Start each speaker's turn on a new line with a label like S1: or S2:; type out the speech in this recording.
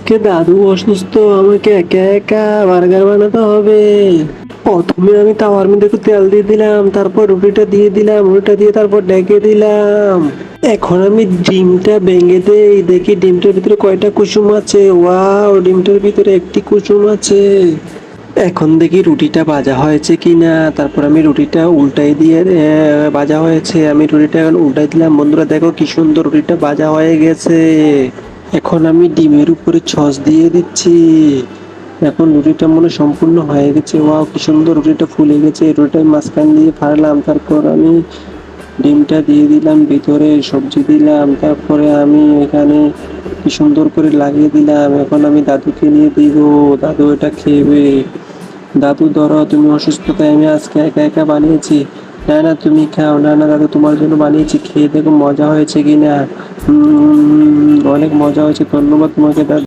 S1: আজকে দাদু অসুস্থ, আমাকে একা একা বার্গার বানাতে হবে। প্রথমে আমি তাওয়ার মধ্যে একটু তেল দিয়ে দিলাম, তারপর রুটিটা দিয়ে দিলাম, রুটিটা দিয়ে তারপর ডেকে দিলাম। এখন আমি ডিমটা ভেঙে দেই, দেখি ডিমটার ভিতরে কয়টা কুসুম আছে। ওয়াও, ডিমটার ভিতরে একটি কুসুম আছে। এখন দেখি রুটিটা ভাজা হয়েছে কিনা, তারপর আমি রুটিটা উল্টাই দিয়ে ভাজা হয়েছে, আমি রুটিটা এখন উল্টাই দিলাম। বন্ধুরা দেখো কি সুন্দর রুটিটা ভাজা হয়ে গেছে। এখন আমি ডিমের উপরে সস দিয়ে দিচ্ছি। এখন রুটিটা মনে হয় সম্পূর্ণ হয়ে গেছে। ওয়াও, কি সুন্দর রুটিটা ফুলে গেছে। রুটিটা মাঝখান দিয়ে ফাড়লাম, তারপর আমি ডিমটা দিয়ে দিলাম, ভিতরে সবজি দিলাম, তারপরে আমি এখানে কি সুন্দর করে লাগিয়ে দিলাম। এখন আমি দাদুকে নিয়ে দিব, দাদু এটা খেয়ে। দাদু ধরো, তুমি অসুস্থ তাই আমি আজকে একা একা বানিয়েছি। না না তুমি খাও, না না দাদু তোমার জন্য বানিয়েছি, খেয়ে দেখো মজা হয়েছে কিনা। অনেক মজা হয়েছে, ধন্যবাদ তোমাকে দাদু।